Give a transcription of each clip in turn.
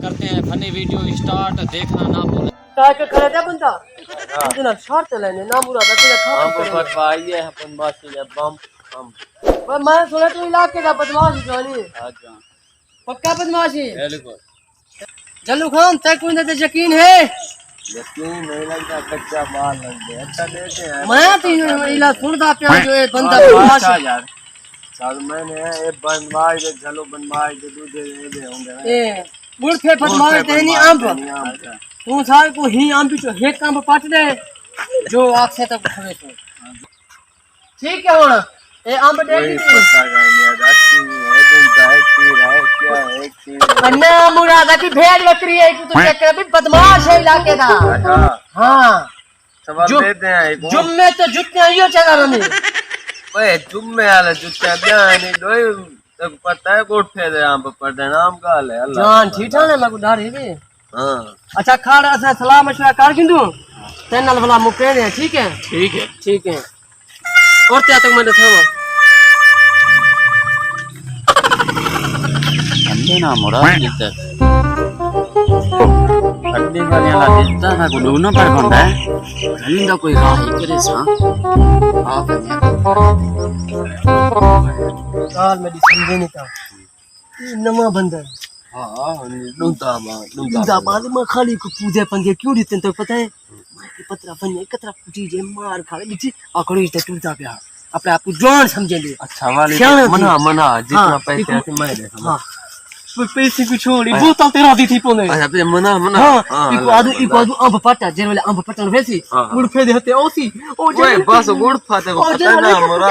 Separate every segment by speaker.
Speaker 1: करते हैं funny video start, देखना ना भूलें।
Speaker 2: के खड़ा था बंदा इतना शर्त लेने ना मुराद तेरा खा
Speaker 3: हमको फटवाई है अपन बात से बम हम
Speaker 2: पर मैं सुना तू इलाके का बदमाश जानी
Speaker 3: अच्छा
Speaker 2: पक्का बदमाशी
Speaker 3: बिल्कुल
Speaker 2: जल्लू खान तक कोई तो यकीन है
Speaker 3: यकीन नहीं लगता कच्चा माल लग गया अच्छा देते हैं
Speaker 2: मैं तो इला सुनता पे जो है बंदा बदमाश
Speaker 3: यार साल मैंने ये बनवाई दे चलो बनवाई दे दूसरे दे होंगे
Speaker 2: ए बुढ़ पे बदमाश देनी आंब तू साल को ही आंब भी तो हेक काम पाट दे जो आंख से तक खवे तो ठीक है हुन ए आंब दे दी अन्ना मुरादा की भेड़ बकरी है तू चेक कर भी बदमाश है इलाके का हां
Speaker 3: सब देते हैं
Speaker 2: जुम्मे तो जुत्ते आइयो चला रमी
Speaker 3: ओए जुम्मे वाले जुत्ते बयान दोई तक पता है कोठे दे आंब पर दे नाम का है अल्लाह
Speaker 2: जान ठीठा ने मगु डारी भी
Speaker 3: हां
Speaker 2: अच्छा खाड़ असा सलाह मशवरा कर किंदू तेनल वाला मुके दे ठीक है ठीक है और त्या तक मैं दसवा
Speaker 1: अंडे ना मुराद जिते अंडे का याला जितना था को दोनों पर बंदा है कहीं का कोई राह ही करे सा आप
Speaker 2: काल मेरी समझे नहीं था नमा बंदा
Speaker 3: हां लूटा
Speaker 2: दूधा बाद में खाली को पूजे पंजे क्यों देते तो पता है मां पतरा बने कतरा पूजी जे मार खा लीची आकड़ी ते टूटा पे अपने आप को जान समझे ले
Speaker 3: अच्छा वाली मना जितना पैसे ऐसे मैं दे हां
Speaker 2: पैसे को छोड़ी बोतल तेरा दी थी पोने
Speaker 3: अच्छा पे मना
Speaker 2: हां इको आदू अंब पट्टा जे वाले अंब पट्टा वैसी गुड़ फे देते ओसी ओ
Speaker 3: ओए बस गुड़ फाते को पता ना मोरा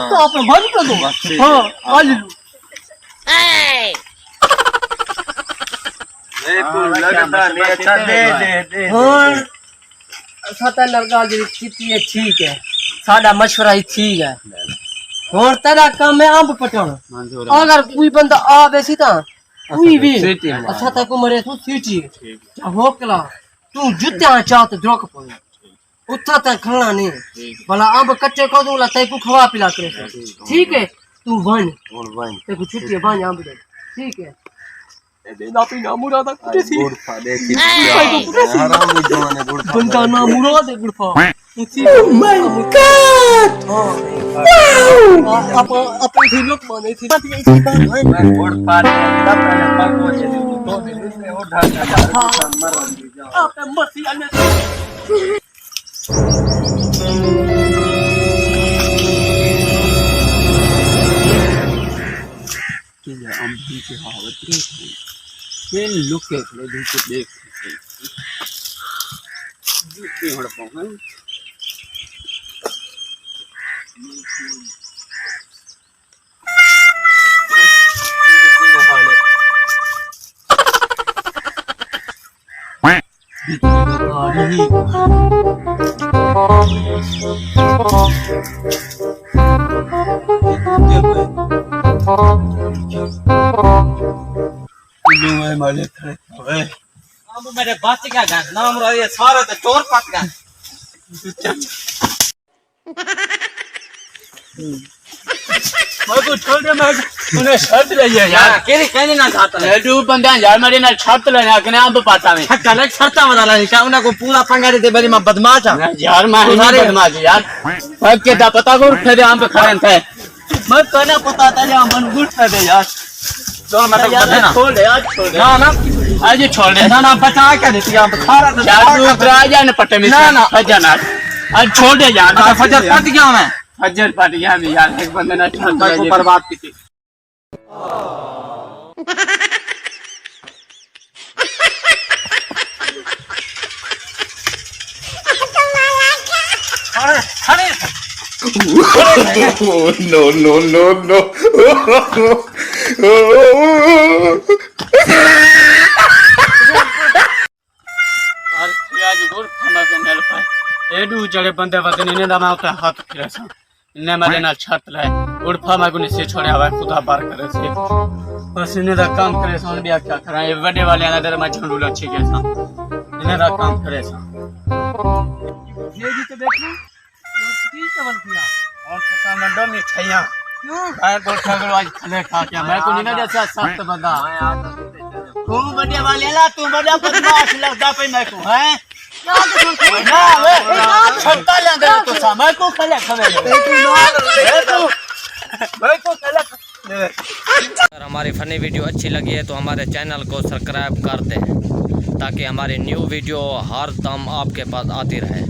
Speaker 2: तो आप बंद कर दो हां आ ले
Speaker 3: लगता नहीं अच्छा दे
Speaker 2: हां साता लड़का जी कितनी है ठीक है साडा मशवरा ही ठीक है और तेरा काम है अंब पटाना अगर कोई बंदा आवे सीधा कोई भी अच्छा तक मरे तू सीटी होकला तू जुत्ते चाहत द्रोक पड़े उठा तक खड़ा नहीं भला अंब कच्चे को दूला तै को खवा पिला करे ठीक है तू वन ते को छुट्टी वन अंब दे ठीक है दे ना पीना मुरादा कुछ
Speaker 3: गुड़ फा दे हराम जवान गुड़ फा
Speaker 2: बंदा ना मुराद गुड़ फा
Speaker 4: Oh my God! Wow!
Speaker 2: अपन थी लोग माने थी
Speaker 3: मैं गुड़ फा दे तब पहले पाक हो जाए तो दिन में उठा जा मर जा
Speaker 2: आप मसी आने
Speaker 1: कि अम्बी की हालत ये लुक के देख जुत्ते हड़पाऊं हैं
Speaker 2: अब मेरे बच गया नाम रहा ये सारा तो चोर पक गया मैं को छोड़ दे मैं उन्हें शर्त ले यार केरी कहने ना चाहता है
Speaker 1: तू बंदा यार मेरे ना छत लेना कने अब पाता में
Speaker 2: कल शर्त बता रहा है क्या उन्हें को पूरा पंगा दे बड़ी मैं बदमाश है
Speaker 1: यार मैं नहीं बदमाश यार मैं के दा पता को उठे दे हम पे खड़े थे
Speaker 2: मैं कहना पता था या मन गुट दे यार
Speaker 1: तो मतलब
Speaker 2: यार छोड़ दे यार छोड़ दे
Speaker 1: ना आज छोड़ दे
Speaker 2: ना बता क्या देती आप खारा तो
Speaker 1: यार तू उतरा जा न पट्टे में
Speaker 2: ना
Speaker 1: फजा ना आज छोड़ दे यार
Speaker 2: फजर पट गया मैं
Speaker 1: फजर पट गया भी यार एक बंदे ने
Speaker 2: मैं को बर्बाद की थी
Speaker 4: No.
Speaker 1: आज गुड़ खाना को मेरे पास एडू जड़े बंदे वतन ने ना उता हाथ फिरे सा ने मेरे ना छत लाए उड़फा मा को से छोड़े हवा खुदा बार करे से बस ने दा काम करे सा बिया क्या करा ये बड़े वाले ना दर मा झंडू लच्छे के सा ने दा काम करे सा
Speaker 2: ये जी तो देखो की चवल किया
Speaker 1: और तो सामने दो मिठाइयां
Speaker 2: क्यों
Speaker 1: मैं गोठा आज खाने खा के मैं को नहीं ना जैसा सख्त बंदा तू बड़े वाले ला तू बड़ा बदमाश लगता पे मैं को हैं ना वे छत्ता ले दे तो समय को खले खवे मैं को खले
Speaker 5: अगर हमारी फनी वीडियो अच्छी लगी है तो हमारे चैनल को सब्सक्राइब कर दें ताकि हमारी न्यू वीडियो हर दम आपके पास आती रहे।